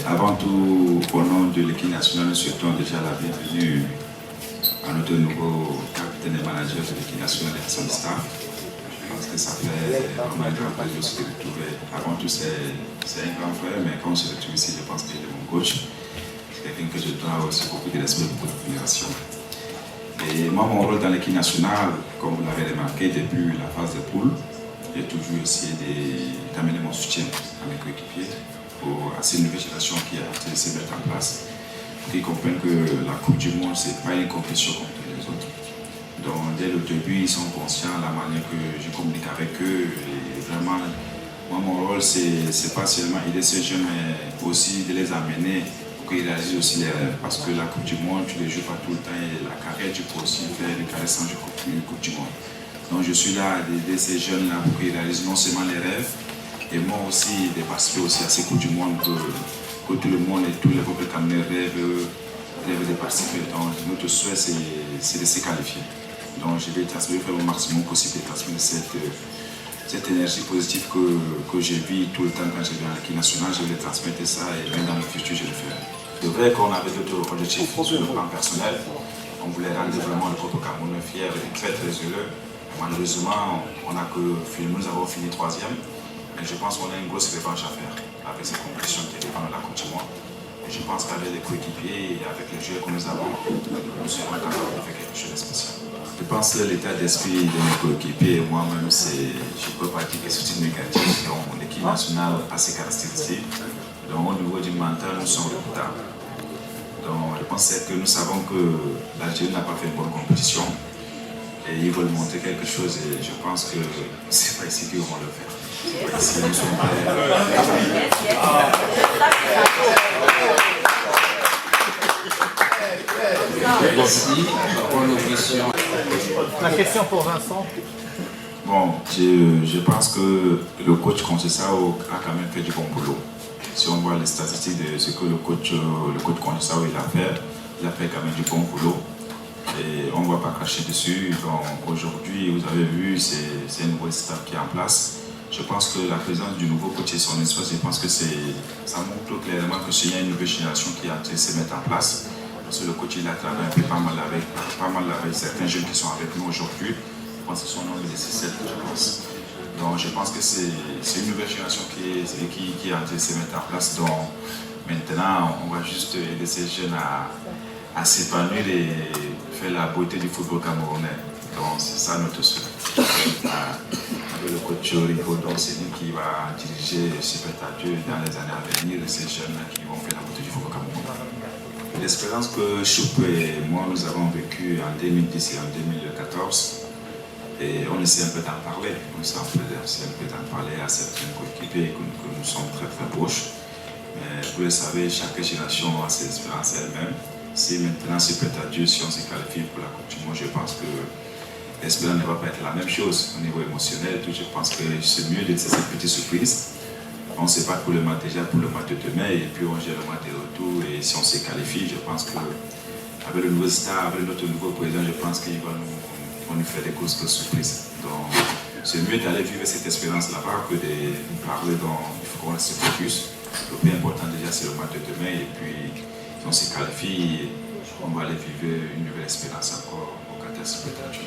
Avant tout, au nom de l'équipe nationale, nous souhaitons déjà la bienvenue à notre nouveau capitaine et manager de l'équipe nationale et de son staff. Parce que ça fait vraiment un grand plaisir aussi de le retrouver. Avant tout, c'est un grand frère, mais quand on se retrouve ici, je pense qu'il est mon coach. C'est quelqu'un que je dois aussi beaucoup de respect, beaucoup d'admiration. Et moi, mon rôle dans l'équipe nationale, comme vous l'avez remarqué depuis la phase de poule, j'ai toujours essayé d'amener mon soutien à mes coéquipiers à ces nouvelles générations qui a été se mettre en place, pour qu'ils comprennent que la Coupe du Monde, ce n'est pas une compétition comme toutes les autres. Donc, dès le début, ils sont conscients de la manière que je communique avec eux. Et vraiment, moi, mon rôle, c'est pas seulement aider ces jeunes, mais aussi de les amener pour qu'ils réalisent aussi les rêves. Parce que la Coupe du Monde, tu ne les joues pas tout le temps et la carrière, tu peux aussi faire une carrière sans une Coupe du Monde. Donc, je suis là d'aider ces jeunes-là pour qu'ils réalisent non seulement les rêves, et moi aussi de participer aussi à ces Coupes du Monde que tout le monde et tous les peuples camerounais rêvent de participer. Donc, notre souhait, c'est de se qualifier. Donc, je vais faire le maximum possible de transmettre cette énergie positive que je vis tout le temps quand je viens à l'équipe nationale. Je vais transmettre ça et même dans le futur, je le ferai. C'est vrai qu'on avait d'autres objectifs sur le plan personnel. On voulait rendre vraiment le peuple camerounais fier et très très heureux. Malheureusement, on n'a que fini, nous avons fini 3e. Mais je pense qu'on a une grosse revanche à faire avec cette compétition qui dépend de la Coupe du Monde. Et je pense qu'avec les coéquipiers et avec les joueurs que nous avons, nous serons capables de faire quelque chose de spécial. Je pense que l'état d'esprit de mes coéquipiers et moi-même, je ne peux pas dire que c'est une négative. Donc, mon équipe nationale a ses caractéristiques. Donc, au niveau du mental, nous sommes redoutables. Donc, je pense que nous savons que l'Algérie n'a pas fait une bonne compétition. Et ils veulent montrer quelque chose et je pense que c'est pas ici qu'ils vont le faire. Ici, nous sommes La question pour Vincent. Bon, je pense que le coach Conceição a quand même fait du bon boulot. Si on voit les statistiques de ce que le coach Conceição il a fait quand même du bon boulot. Et on ne va pas cracher dessus. Donc aujourd'hui, vous avez vu, c'est un nouveau staff qui est en place. Je pense que la présence du nouveau coach et son espace, je pense que ça montre clairement que c'est une nouvelle génération qui est en train de se mettre en place. Parce que le coach, il a travaillé un peu pas mal avec certains jeunes qui sont avec nous aujourd'hui. Je pense que son nom est 17, je pense. Donc je pense que c'est une nouvelle génération qui est en train de se mettre en place. Donc maintenant, on va juste aider ces jeunes à s'épanouir et faire la beauté du football camerounais. Donc c'est ça notre souhait. Avec le coach Rico, donc c'est lui qui va diriger Super Dieu dans les années à venir, ces jeunes qui vont faire la beauté du football camerounais. L'expérience que Choupe et moi nous avons vécue en 2010 et en 2014, et on essaie un peu d'en parler, à certains coéquipiers que nous sommes très très proches. Mais vous le savez, chaque génération a ses expériences elle-même. Si maintenant c'est peut-être à Dieu, si on se qualifie pour la Coupe du Monde, je pense que l'espérance ne va pas être la même chose au niveau émotionnel. Je pense que c'est mieux de ces petites surprises. On ne sait pas pour le match déjà, pour le match de demain, et puis on gère le match de retour. Et si on se qualifie, je pense qu'avec le nouveau star, avec notre nouveau président, je pense qu'il va nous faire des grosses surprises. Donc c'est mieux d'aller vivre cette expérience là-bas que de parler dans. Il faut qu'on reste focus. Le plus important déjà, c'est le match de demain, et puis si on se qualifie, on va aller vivre une nouvelle expérience encore au Qatar, peut-être.